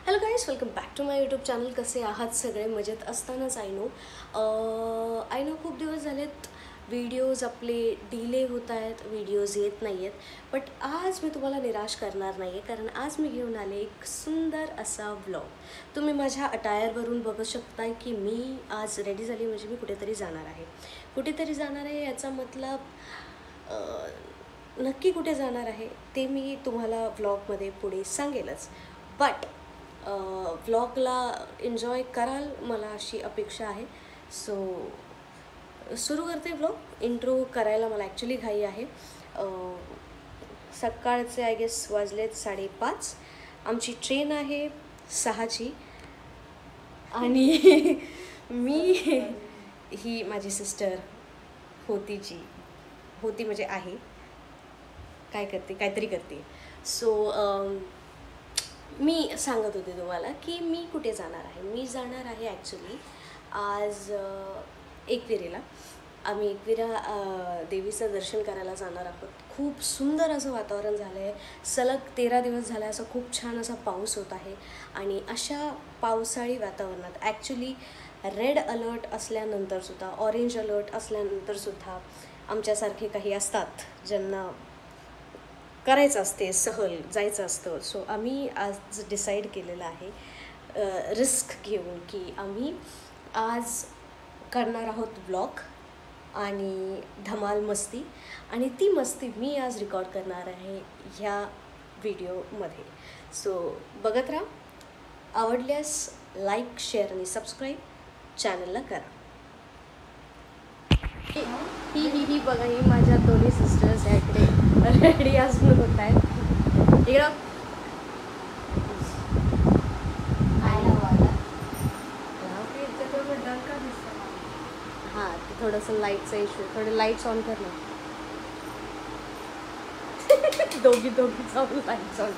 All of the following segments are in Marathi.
Hello guys, welcome back to my YouTube channel. कसे आहात सगळे? मजेत असतानाच आय नो खूप दिवस झालेत व्हिडिओज आपले डिले होत आहेत, व्हिडिओज येत नाही आहेत. बट आज मी तुम्हाला निराश करणार नाही आहे, कारण आज मी घेऊन आले एक सुंदर असा व्लॉग. तुम्ही माझ्या अटायरवरून बघू शकताय की मी आज रेडी झाली, म्हणजे मी कुठेतरी जाणार आहे. कुठेतरी जाणार आहे याचा मतलब नक्की कुठे जाणार आहे ते मी तुम्हाला व्लॉगमध्ये पुढे सांगेलच. बट व्लॉगला एन्जॉय कराल मला अशी अपेक्षा आहे. सो सुरू करते व्लॉग. इंट्रो करायला मला ॲक्च्युली घाई आहे. सकाळचे आय गेस वाजलेत 5:30. आमची ट्रेन आहे 6ची आणि मी ही माझी सिस्टर होती म्हणजे आहे, काहीतरी करते. सो मी सांगत होते तुम्हाला की मी कुठे जाणार आहे. मी जाणार आहे ॲक्च्युली आज एकविरेला. आम्ही एकविरा देवीचं दर्शन करायला जाणार आहोत. खूप सुंदर असं वातावरण झालं आहे. सलग 13 दिवस झाले असं खूप छान असा पाऊस होत आहे. आणि अशा पावसाळी वातावरणात ॲक्च्युली रेड अलर्ट असल्यानंतरसुद्धा, ऑरेंज अलर्ट असल्यानंतरसुद्धा आमच्यासारखे काही असतात ज्यांना करायचं असते, सहल जायचं असतं. सो आम्ही आज डिसाईड केलेलं आहे रिस्क घेऊन की आम्ही आज करणार आहोत व्लॉग आणि धमाल मस्ती. आणि ती मस्ती मी आज रेकॉर्ड करणार आहे ह्या व्हिडिओमध्ये. सो बघत राहा. आवडल्यास लाईक, शेअर आणि सबस्क्राईब चॅनलला करा. ही बघा, ही माझ्या दोन्ही सिस्टर्स याकडे रेडी अजून होत आहेत. इकडं हां, ते थोडंसं लाईटचा इश्यू. थोडे लाईट्स ऑन कर ना. दोघी जाऊन लाईट्स ऑन.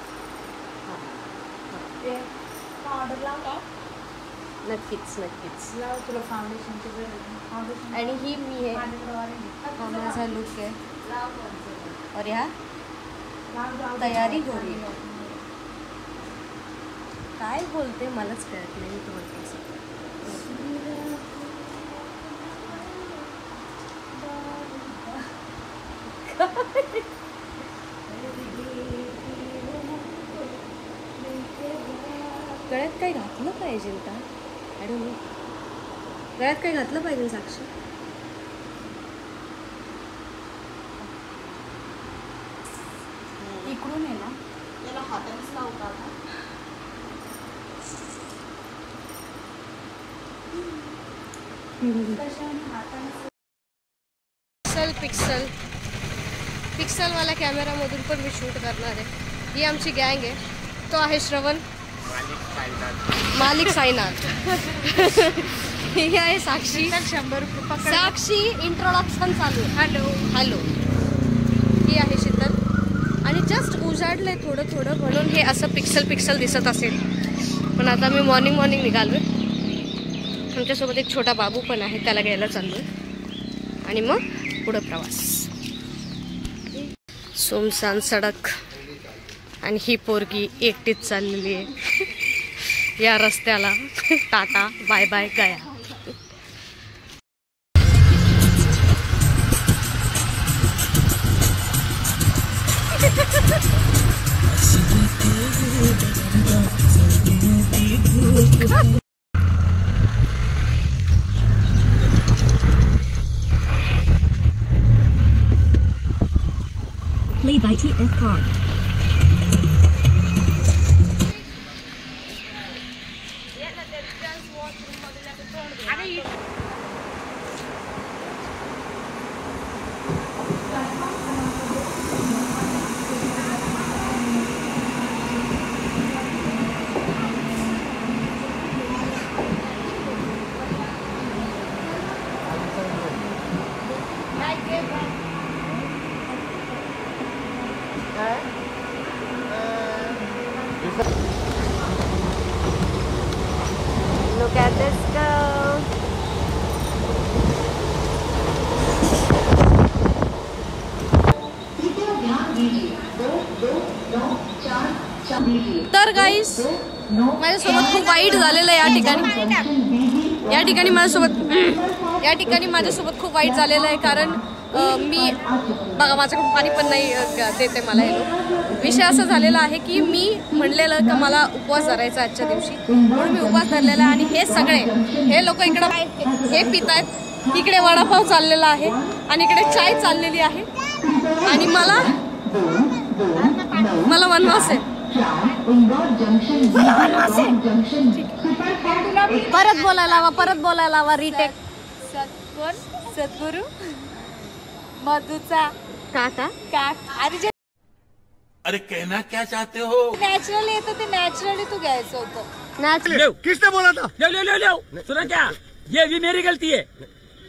ऑर्डर लाव का? नक्कीच लाव. तुला फाउंडेशन आणि ही मी आहे. हा माझा लुक आहे. और यहाँ तयारी हो रही है. काय बोलते मलाच कळत नाही. तो गळ्यात काही घातलं पाहिजे का? I don't know. गळ्यात काही घातलं पाहिजे साक्षी. इकडून आहे ना, याला हातानेच लावू का? पिक्सलवाल्या कॅमेरामधून पण मी शूट करणार आहे. ही आमची गँग आहे. तो आहे श्रवण, मालिक साईनाथ. ही आहे साक्षी. 100 रुपये. साक्षी इंट्रोडक्शन चालू आहे. हॅलो. ही आहे शीतल. आणि जस्ट उजाडलंय थोडं म्हणून हे असं पिक्सल दिसत असेल. पण आता मी मॉर्निंग निघालोय. आमच्यासोबत एक छोटा बाबू पण आहे, त्याला घ्यायला चाललोय. आणि मग पुढं प्रवास. सुमसान सडक आणि ही पोरगी एकटीच चाललेली आहे या रस्त्याला. टाटा बाय बाय गया. Play by TF Park. Huh? Guys माझ्यासोबत खूप वाईट झालेलं आहे या ठिकाणी माझ्यासोबत खूप वाईट झालेलं आहे कारण मी बघा माझ्याकडून पाणी पण नाही देते मला हे लोक. विषय असा झालेला आहे की मी म्हणलेलं का मला उपवास धरायचा आजच्या दिवशी म्हणून मी उपवास धरलेला आहे आणि हे लोक इकडं हे पित आहेत. इकडे वडापाव चाललेला आहे आणि इकडे चाय चाललेली आहे आणि मला वनवास आहे. परत बोलायला लावा रिटेक. सद्गुरू मधुचा काका अरे कहना क्या चाहते हो? नॅचरली येतं ते नॅचरली तू घ्यायचं होतं. नॅचरली किसने बोला था? ले सुना क्या? ये भी मेरी गलती है.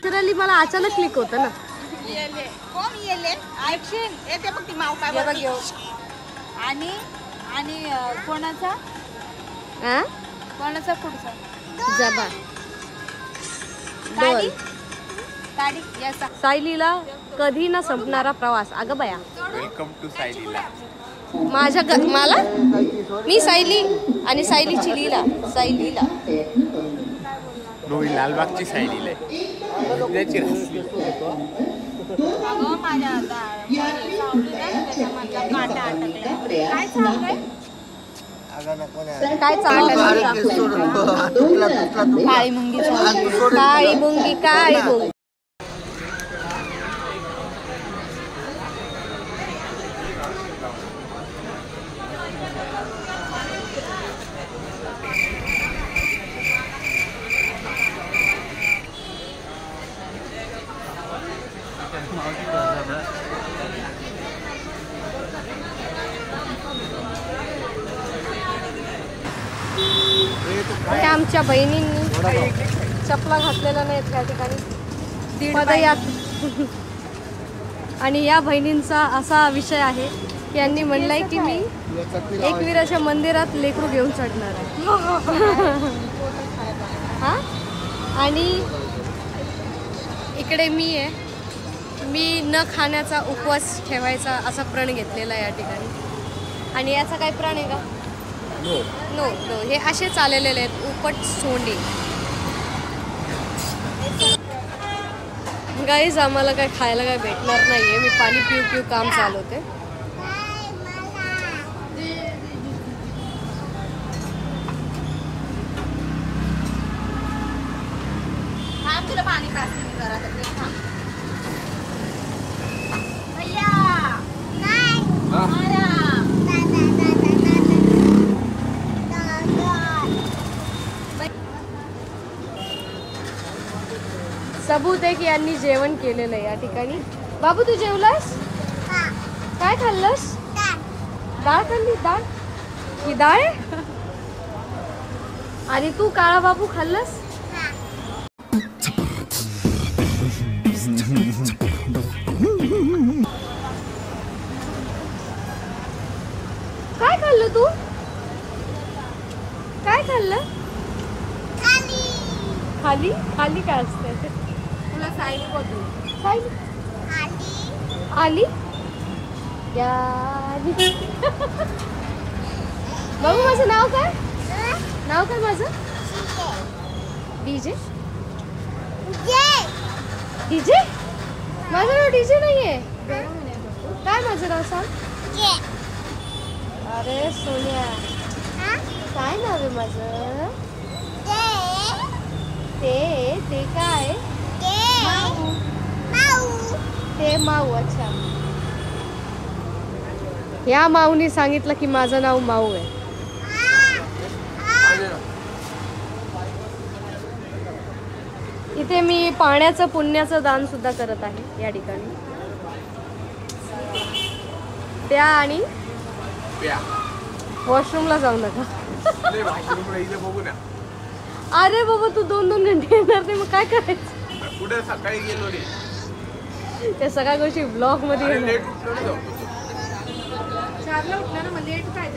नॅचरली मला अचानक क्लिक होतं ना. कोण ऍक्शन येते बघ ती माव काय बघ. आणि कोणाचा पुढचा जबा गाडी याचा सायलीला कधी न संपणारा प्रवास. अगं बया वेलकम टू सायलीला. मला मी सायली आणि सायलीची लीला. नवी लालबागची सायलीला आहे. अगं माझ्या काटा अटकलाय. काय चाललंय? काय चाललं? काळी मुंगी आमच्या बहिणींनी चपला घातलेल्या नाहीत त्या ठिकाणी आणि या बहिणींचा असा विषय आहे की यांनी म्हणलंय की मी एकविराच्या मंदिरात लेकरू घेऊन चढणार आहे. हा आणि इकडे मी न खाण्याचा उपवास ठेवायचा असा प्रण घेतलेला आहे या ठिकाणी. आणि याचा काय प्रण आहे का? नो हे असेच आलेले आहेत उपट सोंडे. गाईज आम्हाला काय खायला काय भेटणार नाहीये. मी पाणी पिऊ काम चालवते. तुला पाणी पाजते जरा सबूत आहे की यांनी जेवण केलेलं आहे या ठिकाणी. बाबू तू जेवलास? काय खाल्लंस? डाळ खाल्ली. डाळ ही डाळ आहे. आणि तू काळा बाबू खाल्लंस? काय खाल्लं तू? काय खाल्लं? खाली काय असते? तुला सायली बोलतो. आली बाबू माझं नाव काय माझं? डीजे. माझं नाव डीजे नाहीये. काय माझं नाव सांग? अरे सोनिया काय नाव आहे माझं? ते काय? ते माऊ. अच्छा या माऊनी सांगितलं की माझं नाव माऊ आहे. इथे मी पाण्याचं पुण्याचं दान सुद्धा करत आहे या ठिकाणी. त्या आणि वॉशरूमला जाऊ नका. अरे बाबा तू 2-2 घंटे येणार नाही मग काय करायचं? कुठे सकाळी गेलो रे. त्या सगळ्या गोष्टी ब्लॉग मध्ये लेट उठलो ना. 4ला उठला ना मग लेट काय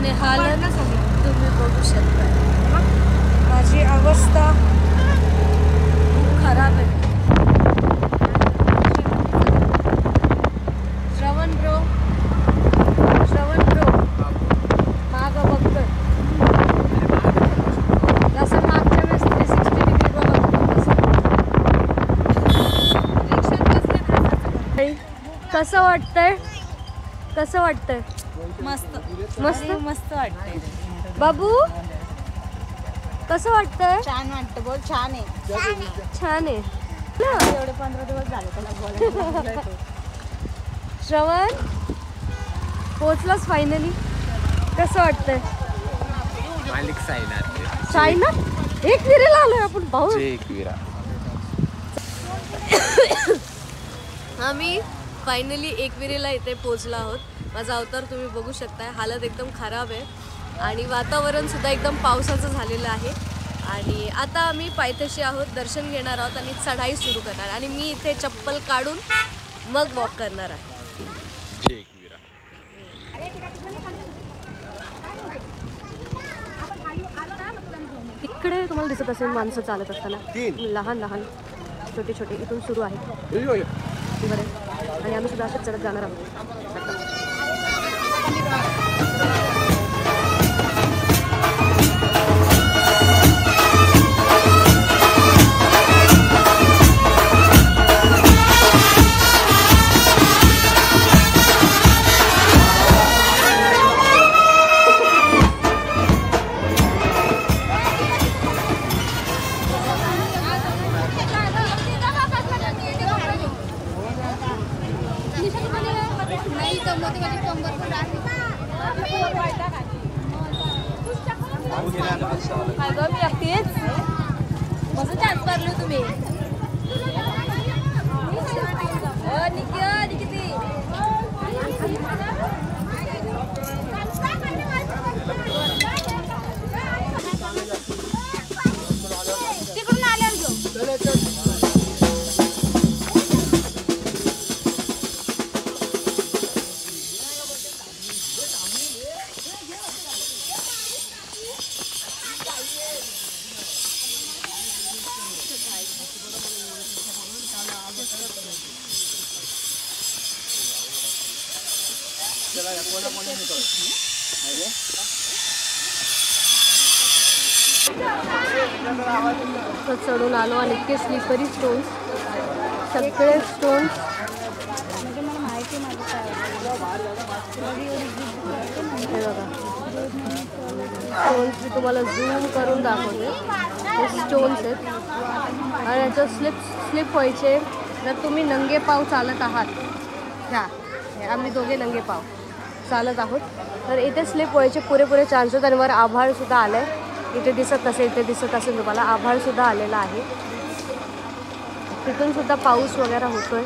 आणि हालत तुम्ही बघू शकता. माझी अवस्था खूप खराब आहे. श्रवण ब्रो मागं बघतोय जसं मागच्या वेळेस 360 डिग्री बघत. कसं वाटतंय? मस्त मस्त मस्त वाटतंय. बाबू कसं वाटतंय? छान वाटतं. बोल छान आहे. छान आहे एवढे 15 दिवस झाले त्याला बोलायला. श्रवण पोचलास फायनली. कसं वाटतंय? मालिक साईनाथ चायना एक विरेला आलोय आपण भाऊ. एकविरा. आम्ही फायनली एकविरेला इथे पोचलो आहोत. माझा अवतार तुम्ही बघू शकताय. हालत एकदम खराब आहे आणि वातावरण सुद्धा एकदम पावसाचं झालेलं आहे. आणि आता आम्ही पायथ्याशी आहोत, दर्शन घेणार आहोत आणि चढाई सुरू करणार. आणि मी इथे चप्पल काढून मग वॉक करणार आहे. एकविरा. इकडे तुम्हाला दिसत असेल माणसं चालत असताना लहान लहान छोटे छोटे इथून सुरू आहे बरं. आणि आम्ही सुद्धा असंच चढत जाणार आहोत. अगं मी एकटीच मस्त डान्स करलो तुम्ही. तिकडून आल्यावर घेऊ. चढून आलो आणि इतके स्लिपरी स्टोन्स, सगळे स्टोन्स. हे बघा स्टोन्स मी तुम्हाला झूम करून दाखवते. हे स्टोन्स आहेत आणि याचं स्लिप व्हायचे जर तुम्ही नंगे पाव चालत आहात. आम्ही दोघे नंगे पाव चालत आहोत तर इथे स्लिप व्हायचे पुरेपुरे चान्सेस. आणि वर आभाळसुद्धा आलं आहे. इथे दिसत असेल तुम्हाला आभाळसुद्धा आलेला आहे. तिथून सुद्धा पाऊस वगैरे होतोय.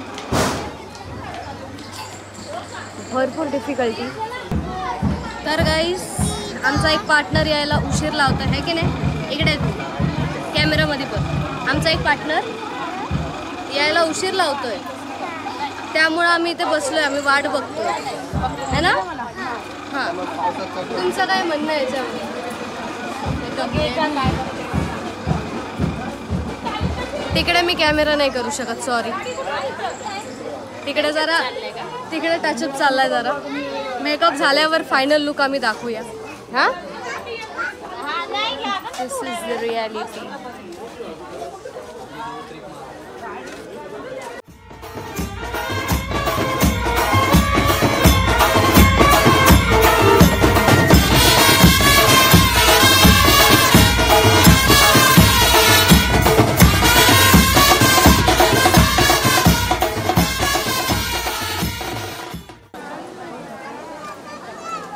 भरपूर डिफिकल्टी. तर गाईस आमचा एक पार्टनर यायला उशीर लावतोय आहे की नाही. इकडे कॅमेरामध्ये पण आमचा एक पार्टनर यायला उशीर लावतोय. त्यामुळं आम्ही इथे बसलोय. आम्ही वाट बघतोय है ना. हां तुमचं काय म्हणणं आहे याच्यावर? तिकडे मी कॅमेरा नाही करू शकत सॉरी. तिकडे टचअप चाललाय जरा. मेकअप झाल्यावर फायनल लुक आम्ही दाखवूया. हां दिस इज द रियालिटी.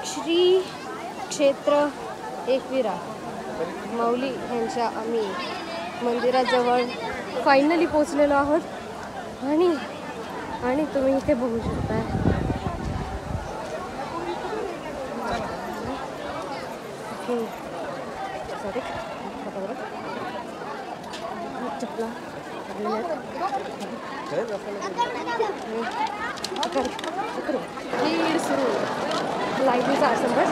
श्री क्षेत्र एकविरा माऊली यांच्या आम्ही मंदिराजवळ फायनली पोचलेलो आहोत. आणि तुम्ही इथे बघू शकता चपला सुरू लाईटीचा असेल बस.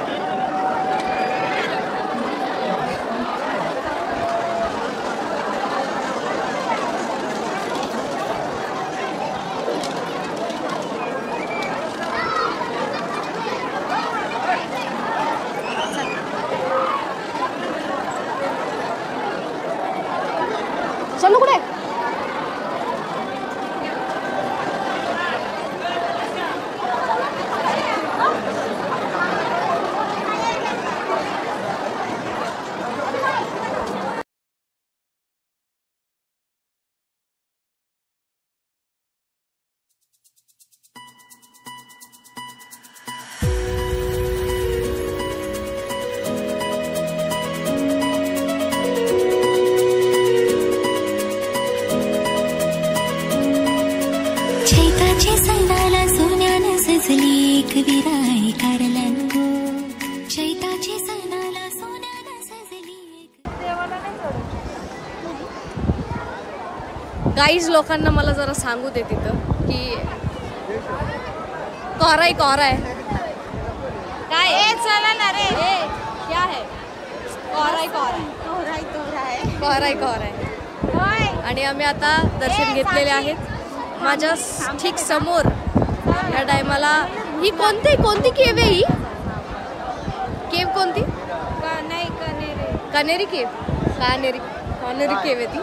गाईज लोकांना मला जरा सांगू दे तिथं की कोराय काय चला ना रे क्या है कोराय आणि आम्ही आता दर्शन घेतलेले आहेत माझ्या ठीक समोर या टायमाला ही कोणती केव आहे ही केव कोणती कनेरी केव कानेरी केव आहे ती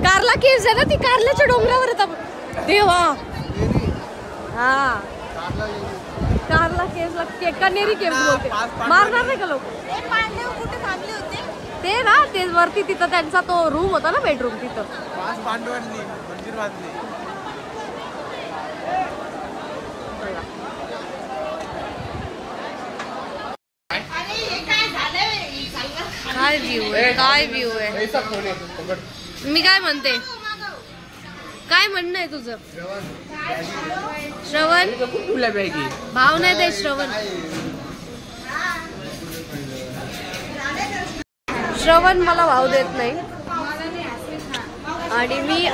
कार्ला केव्स आहे ना ती कार्ल्याच्या डोंगरावर येतात देवा हा कार्ला केव्स कनेरी केव्स बोलते मारणार नाही का लोक कुठे थांबले होते ते ना ते वरती तिथं त्यांचा तो रूम होता ना बेडरूम तिथं काय व्ह्यू आहे मी काय म्हणते काय म्हणणं आहे तुझं श्रवण भाव नाही दे श्रवण मला भाव देत नाही आणि मी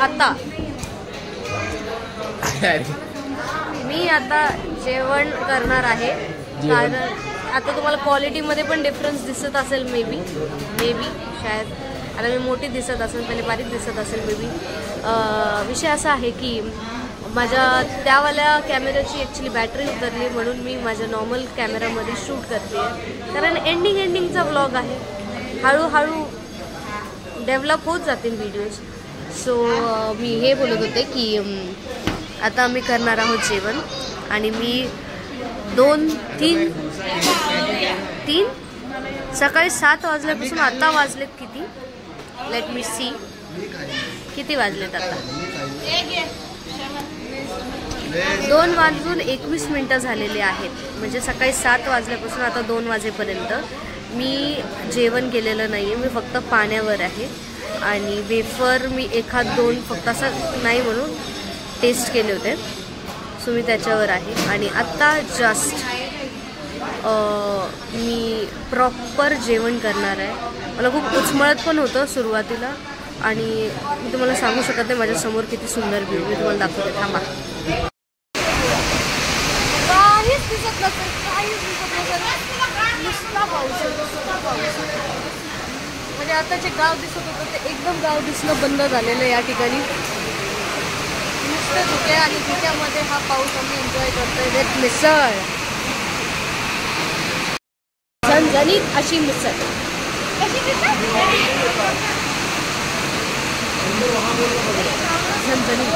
आता जेवण करणार आहे कारण आता तुम्हाला क्वालिटीमध्ये पण डिफरन्स दिसत असेल मे बी शायद आता मी मोठी दिसत असेल पहिले बारीक दिसत असेल मे बी विषय असा आहे की माझ्या त्यावाल्या कॅमेऱ्याची ॲक्च्युली बॅटरी उतरली म्हणून मी माझ्या नॉर्मल कॅमेरामध्ये शूट करते आहे कारण एंडिंगचा व्लॉग आहे हळूहळू डेव्हलप होत जातील व्हिडिओज सो मी हे बोलत होते की आता आम्ही करणार आहोत जेवण आणि मी 2-3 सकाळी 7 वाजल्यापासून आता वाजलेत किती लेट मी सी किती वाजलेत आता 2:21 झालेले आहेत म्हणजे सकाळी 7 वाजल्यापासून आता 2 वाजेपर्यंत मी जेवण केलेलं नाही आहे मी फक्त पाण्यावर आहे आणि वेफर मी 1-2 फक्त असं नाही म्हणून टेस्ट केले होते सो मी त्याच्यावर आहे आणि आत्ता जस्ट मी प्रॉपर जेवण करणार आहे मला खूप उचमळत पण होतं सुरुवातीला आणि मी तुम्हाला सांगू शकत नाही माझ्यासमोर किती सुंदर व्ह्यू मी तुम्हाला दाखवते थांबा काहीच दिसत नुसता पाऊस म्हणजे आता जे गाव दिसत होतं ते एकदम गाव दिसणं बंद झालेलं या ठिकाणी नुसते धुके आणि धुक्यामध्ये हा पाऊस आम्ही एन्जॉय करतोय विथ मिसळ झणझणीत अशी मिसळ झणझणीत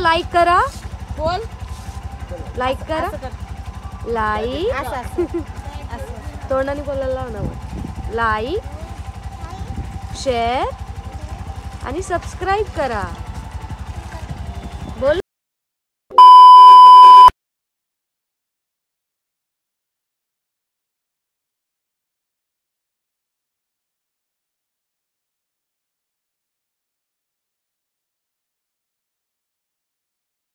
लाईक करा बोल लाईक करा लाईक तोंडाने बोलायला लाव ना लाईक शेअर आणि सबस्क्राईब करा